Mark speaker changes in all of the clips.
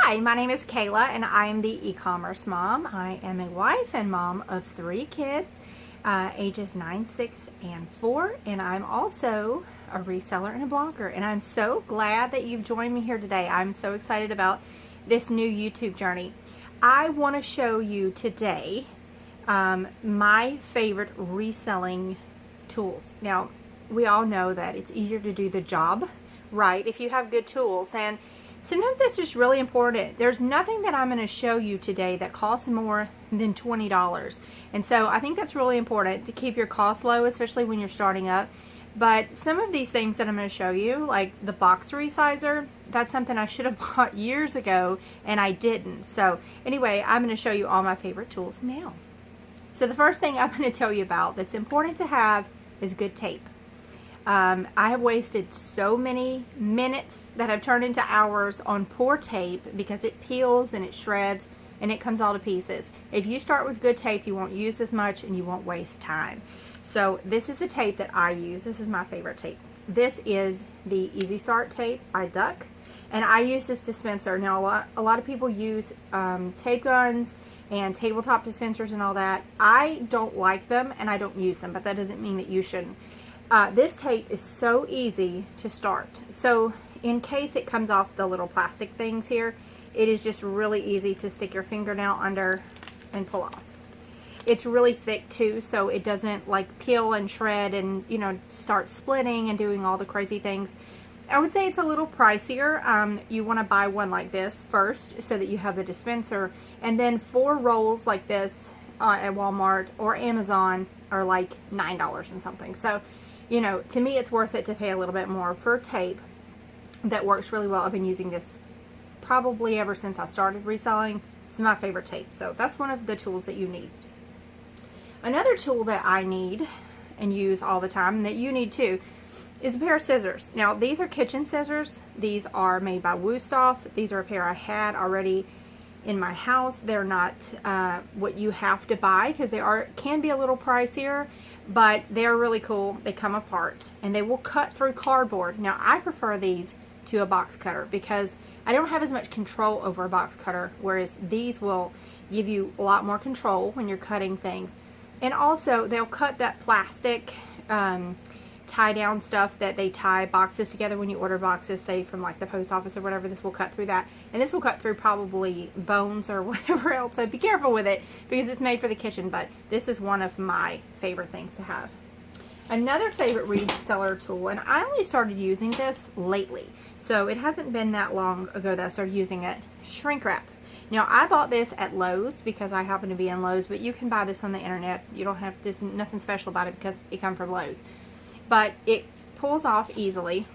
Speaker 1: Hi, my name is Kayla and I am the e-commerce mom. I am a wife and mom of 3 kids, ages 9, 6, and 4, and I'm also a reseller and a blogger, and I'm so glad that you've joined me here today. I'm so excited about this new YouTube journey. I want to show you today my favorite reselling tools. Now, we all know that it's easier to do the job right if you have good tools, and sometimes it's just really important. There's nothing that I'm going to show you today that costs more than $20. And so I think that's really important to keep your costs low, especially when you're starting up. But some of these things that I'm going to show you, like the box resizer, that's something I should have bought years ago and I didn't. So anyway, I'm going to show you all my favorite tools now. So the first thing I'm going to tell you about that's important to have is good tape. I have wasted so many minutes that have turned into hours on poor tape because it peels and it shreds and it comes all to pieces. If you start with good tape, you won't use as much and you won't waste time. So this is the tape that I use. This is my favorite tape. This is the Easy Start tape by Duck, and I use this dispenser. Now a lot of people use tape guns and tabletop dispensers and all that. I don't like them and I don't use them, but that doesn't mean that you shouldn't. This tape is so easy to start. So in case it comes off the little plastic things here, it is just really easy to stick your fingernail under and pull off. It's really thick too, so it doesn't like peel and shred and, you know, start splitting and doing all the crazy things. I would say it's a little pricier. You want to buy one like this first so that you have the dispenser, and then 4 rolls like this at Walmart or Amazon are like $9 and something. So, you know, to me it's worth it to pay a little bit more for tape that works really well. I've been using this probably ever since I started reselling. It's my favorite tape. So that's one of the tools that you need. Another tool that I need and use all the time, and that you need too, is a pair of scissors. Now these are kitchen scissors. These are made by Woostoff. These are a pair I had already in my house. They're not what you have to buy because they can be a little pricier, but they're really cool. They come apart and they will cut through cardboard. Now I prefer these to a box cutter because I don't have as much control over a box cutter, whereas these will give you a lot more control when you're cutting things. And also they'll cut that plastic tie down stuff that they tie boxes together when you order boxes, say from like the post office or whatever. This will cut through that, and this will cut through probably bones or whatever else, so be careful with it because it's made for the kitchen. But this is one of my favorite things to have. Another favorite reseller tool, and I only started using this lately, so it hasn't been that long ago that I started using it, shrink wrap. Now I bought this at Lowe's because I happen to be in Lowe's, but you can buy this on the internet. You don't have this, nothing special about it because it comes from Lowe's. But it pulls off easily,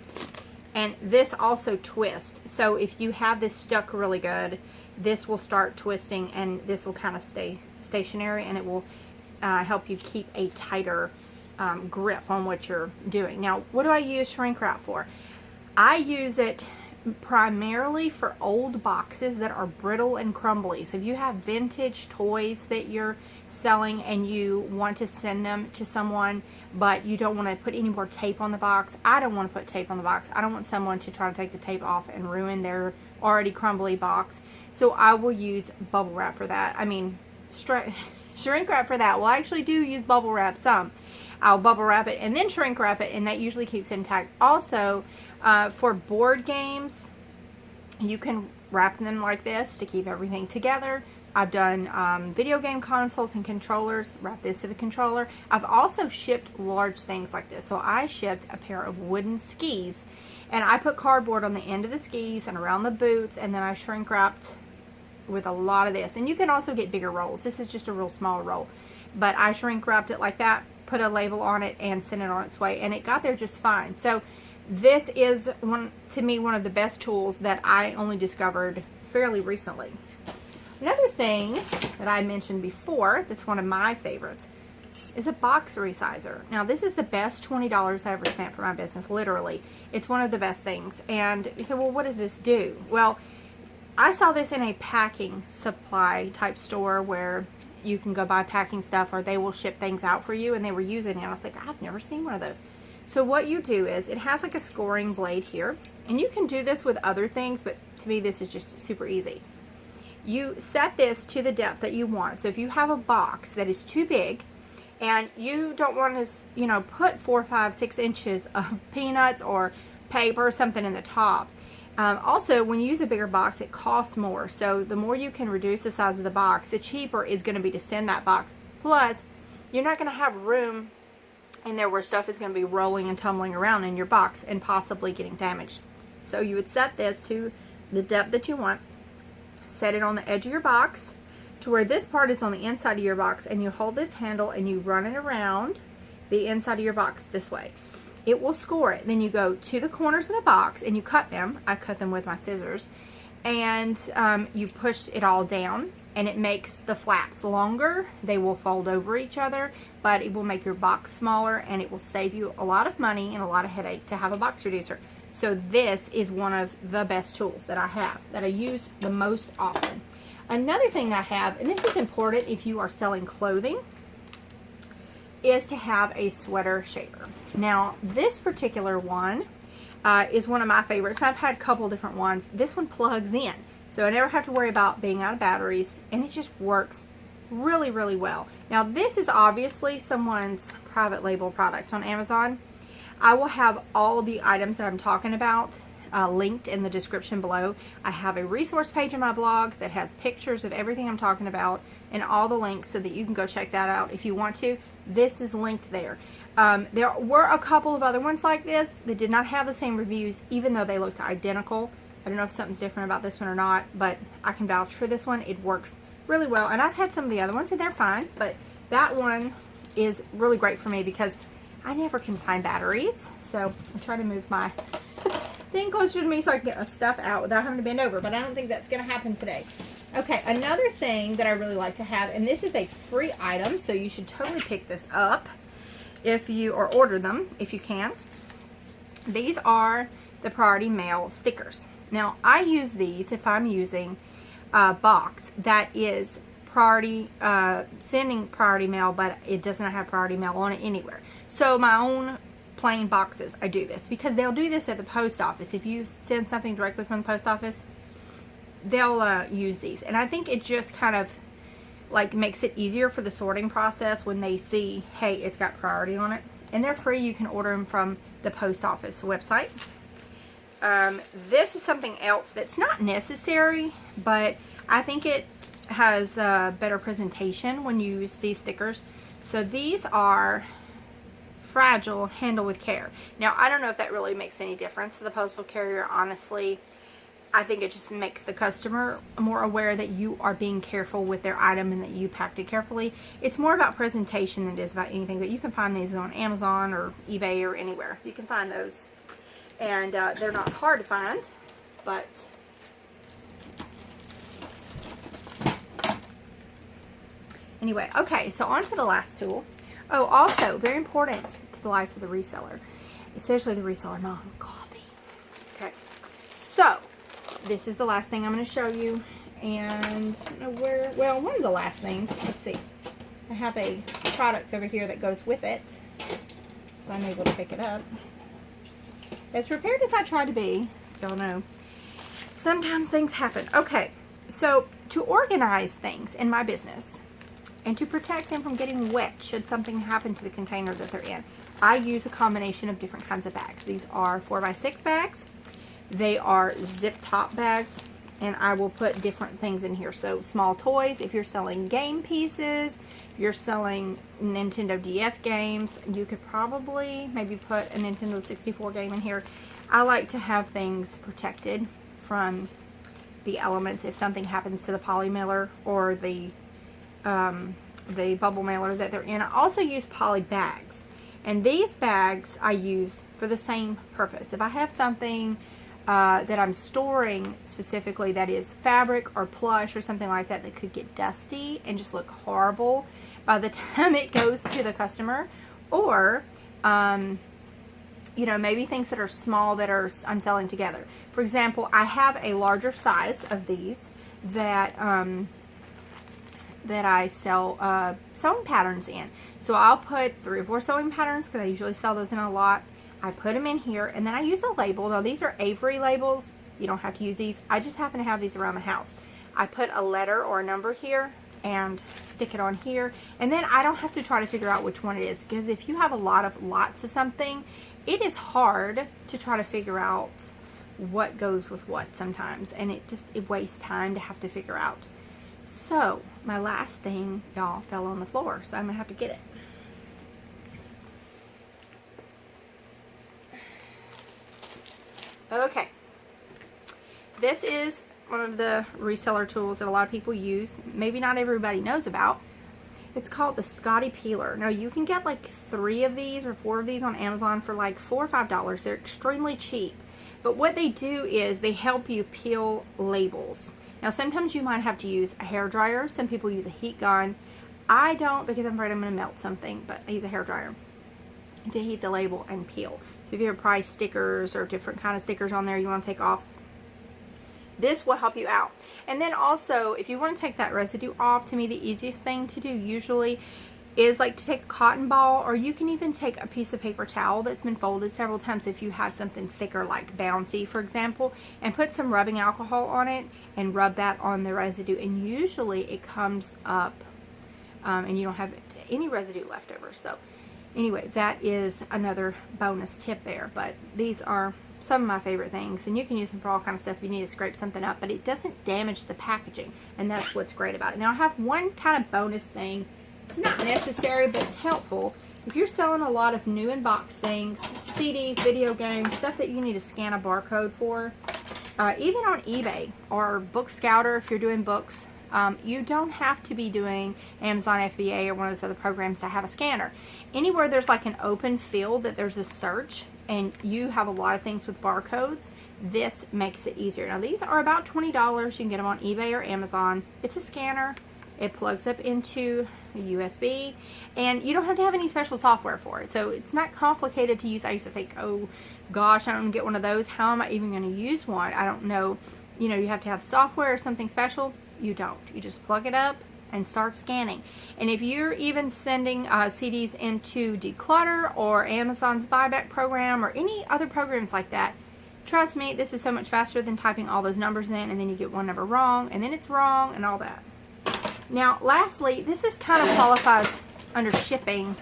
Speaker 1: and this also twists. So if you have this stuck really good, this will start twisting and this will kind of stay stationary, and it will help you keep a tighter grip on what you're doing. Now, what do I use shrink wrap for? I use it primarily for old boxes that are brittle and crumbly. So if you have vintage toys that you're selling and you want to send them to someone, but you don't want to put any more tape on the box, I don't want to put tape on the box. I don't want someone to try to take the tape off and ruin their already crumbly box. So I will use bubble wrap for that. I mean, shrink wrap for that. Well, I actually do use bubble wrap some. I'll bubble wrap it and then shrink wrap it, and that usually keeps it intact. Also, for board games, you can wrap them like this to keep everything together. I've done video game consoles and controllers, wrap this to the controller. I've also shipped large things like this. So I shipped a pair of wooden skis, and I put cardboard on the end of the skis and around the boots, and then I shrink wrapped with a lot of this. And you can also get bigger rolls. This is just a real small roll, but I shrink wrapped it like that, put a label on it, and sent it on its way, and it got there just fine. So this is, to me, one of the best tools that I only discovered fairly recently. Another thing that I mentioned before that's one of my favorites is a box resizer. Now this is the best $20 I ever spent for my business, literally. It's one of the best things. And you say, well, what does this do? Well, I saw this in a packing supply type store where you can go buy packing stuff or they will ship things out for you, and they were using it. And I was like, I've never seen one of those. So what you do is, it has like a scoring blade here, and you can do this with other things, but to me this is just super easy. You set this to the depth that you want. So if you have a box that is too big and you don't want to, you know, put 4, 5, 6 inches of peanuts or paper or something in the top. Also, when you use a bigger box, it costs more. So the more you can reduce the size of the box, the cheaper it's going to be to send that box. Plus, you're not going to have room in there where stuff is going to be rolling and tumbling around in your box and possibly getting damaged. So you would set this to the depth that you want, set it on the edge of your box to where this part is on the inside of your box, and you hold this handle and you run it around the inside of your box this way. It will score it. Then you go to the corners of the box and you cut them. I cut them with my scissors, and you push it all down, and it makes the flaps longer. They will fold over each other, but it will make your box smaller, and it will save you a lot of money and a lot of headache to have a box reducer. So this is one of the best tools that I have, that I use the most often. Another thing I have, and this is important if you are selling clothing, is to have a sweater shaper. Now, this particular one is one of my favorites. I've had a couple different ones. This one plugs in, so I never have to worry about being out of batteries, and it just works really, really well. Now, this is obviously someone's private label product on Amazon. I will have all the items that I'm talking about linked in the description below. I have a resource page in my blog that has pictures of everything I'm talking about and all the links, so that you can go check that out if you want to. This is linked there. There were a couple of other ones like this that did not have the same reviews, even though they looked identical. I don't know if something's different about this one or not, but I can vouch for this one. It works really well, and I've had some of the other ones and they're fine, but that one is really great for me because I never can find batteries. So I try to move my thing closer to me so I can get my stuff out without having to bend over, but I don't think that's going to happen today. Okay, another thing that I really like to have, and this is a free item, so you should totally pick this up if you, or order them if you can. These are the priority mail stickers. Now, I use these if I'm using a box that is priority, sending priority mail, but it does not have priority mail on it anywhere. So my own plain boxes, I do this because they'll do this at the post office. If you send something directly from the post office, they'll use these, and I think it just kind of like makes it easier for the sorting process when they see, hey, it's got priority on it. And they're free. You can order them from the post office website. This is something else that's not necessary, but I think it has better presentation when you use these stickers. So these are fragile, handle with care. Now, I don't know if that really makes any difference to the postal carrier, honestly. I think it just makes the customer more aware that you are being careful with their item and that you packed it carefully. It's more about presentation than it is about anything, but you can find these on Amazon or eBay or anywhere. You can find those. And they're not hard to find, but anyway, okay, so on to the last tool. Oh, also, very important to the life of the reseller, especially the reseller mom, coffee. Okay, so this is the last thing I'm going to show you, and I don't know where, well, one of the last things, let's see, I have a product over here that goes with it, so I'm able to pick it up. As prepared as I try to be, y'all know, sometimes things happen. Okay, so to organize things in my business and to protect them from getting wet should something happen to the container that they're in, I use a combination of different kinds of bags. These are 4x6 bags. They are zip top bags, and I will put different things in here. So small toys, if you're selling game pieces, if you're selling Nintendo DS games, you could probably maybe put a Nintendo 64 game in here. I like to have things protected from the elements if something happens to the poly mailer or the bubble mailer that they're in. I also use poly bags, and these bags I use for the same purpose. If I have something that I'm storing specifically that is fabric or plush or something like that that could get dusty and just look horrible by the time it goes to the customer, or you know, maybe things that are small that I'm selling together. For example, I have a larger size of these that that I sell sewing patterns in. So I'll put 3 or 4 sewing patterns because I usually sell those in a lot. I put them in here, and then I use a label. Now, these are Avery labels. You don't have to use these. I just happen to have these around the house. I put a letter or a number here and stick it on here, and then I don't have to try to figure out which one it is, because if you have lots of something, it is hard to try to figure out what goes with what sometimes, and it wastes time to have to figure out. So my last thing, y'all, fell on the floor, so I'm gonna have to get it. Okay, this is one of the reseller tools that a lot of people use, maybe not everybody knows about. It's called the Scotty Peeler. Now, you can get like 3 of these or 4 of these on Amazon for like $4 or $5. They're extremely cheap. But what they do is they help you peel labels. Now, sometimes you might have to use a hair dryer. Some people use a heat gun. I don't, because I'm afraid I'm going to melt something, but I use a hair dryer to heat the label and peel. So if you have price stickers or different kind of stickers on there you want to take off, this will help you out. And then also, if you want to take that residue off, to me the easiest thing to do usually is like to take a cotton ball, or you can even take a piece of paper towel that's been folded several times if you have something thicker like Bounty, for example, and put some rubbing alcohol on it and rub that on the residue, and usually it comes up and you don't have any residue left over. So anyway, that is another bonus tip there. But these are some of my favorite things, and you can use them for all kinds of stuff if you need to scrape something up, but it doesn't damage the packaging, and that's what's great about it. Now, I have one kind of bonus thing. It's not necessary, but it's helpful. If you're selling a lot of new in-box things, CDs, video games, stuff that you need to scan a barcode for, even on eBay or Book Scouter if you're doing books, you don't have to be doing Amazon FBA or one of those other programs that have a scanner. Anywhere there's like an open field that there's a search and you have a lot of things with barcodes, this makes it easier. Now, these are about $20. You can get them on eBay or Amazon. It's a scanner. It plugs up into a USB, and you don't have to have any special software for it. So it's not complicated to use. I used to think, oh gosh, I'm going to get one of those. How am I even going to use one? I don't know. You know, you have to have software or something special. You don't. You just plug it up and start scanning. And if you're even sending CDs into Declutter or Amazon's buyback program or any other programs like that, trust me, this is so much faster than typing all those numbers in, and then you get one number wrong, and then it's wrong, and all that. Now, lastly, this is kind of qualifies under shipping.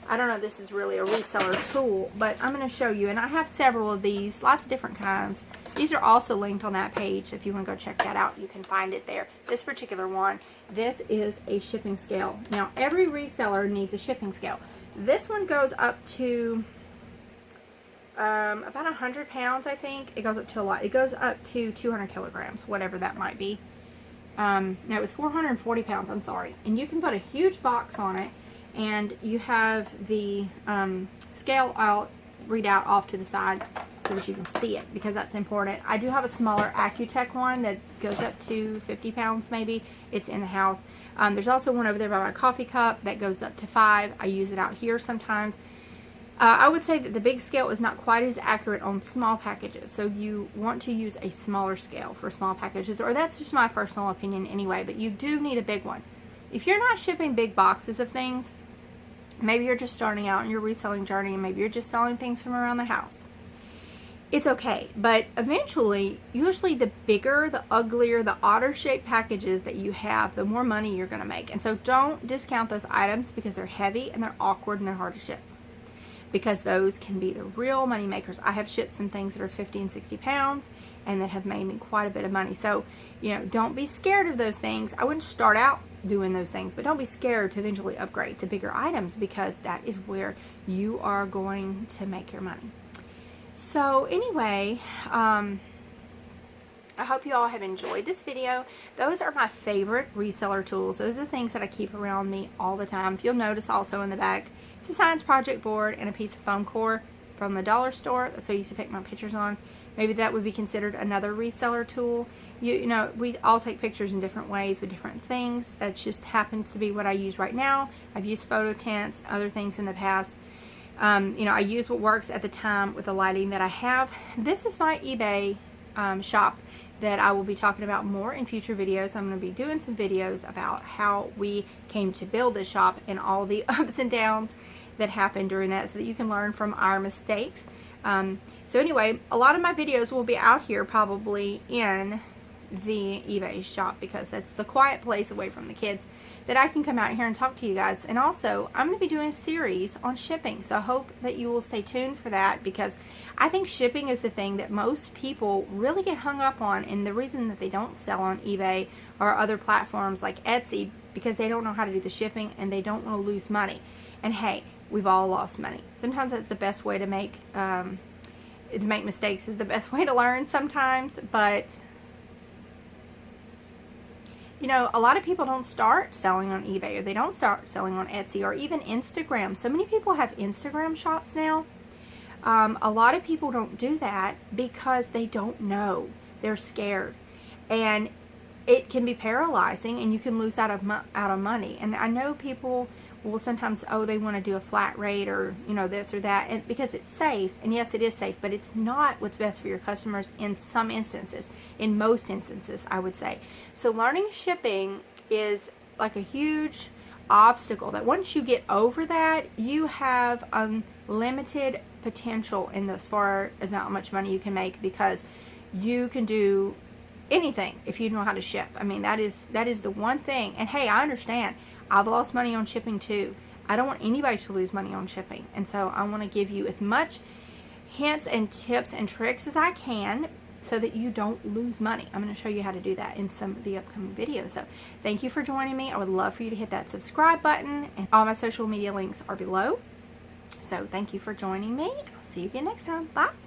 Speaker 1: I don't know if this is really a reseller tool, but I'm going to show you, and I have several of these, lots of different kinds. These are also linked on that page. If you want to go check that out, you can find it there. This particular one, this is a shipping scale. Now, every reseller needs a shipping scale. This one goes up to about 100 pounds, I think. It goes up to a lot. It goes up to 200 kilograms, whatever that might be. No, it was 440 pounds, I'm sorry. And you can put a huge box on it, and you have the scale I'll read out off to the side so that you can see it, because that's important. I do have a smaller Accutech one that goes up to 50 pounds maybe. It's in the house. There's also one over there by my coffee cup that goes up to 5. I use it out here sometimes. I would say that the big scale is not quite as accurate on small packages, so you want to use a smaller scale for small packages, or that's just my personal opinion anyway, but you do need a big one. If you're not shipping big boxes of things, maybe you're just starting out in your reselling journey, and maybe you're just selling things from around the house, it's okay. But eventually, usually the bigger, the uglier, the odder shaped packages that you have, the more money you're going to make. And so don't discount those items because they're heavy and they're awkward and they're hard to ship, because those can be the real money makers. I have shipped some things that are 50 and 60 pounds and that have made me quite a bit of money. So, you know, don't be scared of those things. I wouldn't start out doing those things, but don't be scared to eventually upgrade to bigger items, because that is where you are going to make your money. So anyway, I hope you all have enjoyed this video. Those are my favorite reseller tools. Those are the things that I keep around me all the time. If you'll notice also in the back, it's a science project board and a piece of foam core from the dollar store. That's what I used to take my pictures on. Maybe that would be considered another reseller tool. You know, we all take pictures in different ways with different things. That just happens to be what I use right now. I've used photo tents, other things in the past. You know, I use what works at the time with the lighting that I have. This is my eBay shop that I will be talking about more in future videos. I'm going to be doing some videos about how we came to build this shop and all the ups and downs that happened during that, so that you can learn from our mistakes. So anyway, a lot of my videos will be out here probably in the eBay shop, because that's the quiet place away from the kids that I can come out here and talk to you guys. And also, I'm going to be doing a series on shipping, so I hope that you will stay tuned for that, because I think shipping is the thing that most people really get hung up on, and the reason that they don't sell on eBay or other platforms like Etsy, because they don't know how to do the shipping and they don't want to lose money. And hey, we've all lost money. Sometimes that's the best way to make mistakes, is the best way to learn sometimes. But you know, a lot of people don't start selling on eBay, or they don't start selling on Etsy, or even Instagram. So many people have Instagram shops now. A lot of people don't do that because they don't know. They're scared. And it can be paralyzing, and you can lose out of money. And I know people will sometimes, they want to do a flat rate, or this or that, and because it's safe. And yes, it is safe, but it's not what's best for your customers in some instances. In most instances, I would say. So learning shipping is like a huge obstacle that once you get over that, you have unlimited potential in as far as how much money you can make, because you can do anything if you know how to ship. I mean, that is the one thing. And hey, I understand. I've lost money on shipping too. I don't want anybody to lose money on shipping. And so I want to give you as much hints and tips and tricks as I can so that you don't lose money. I'm going to show you how to do that in some of the upcoming videos. So thank you for joining me. I would love for you to hit that subscribe button, and all my social media links are below. So thank you for joining me. I'll see you again next time. Bye.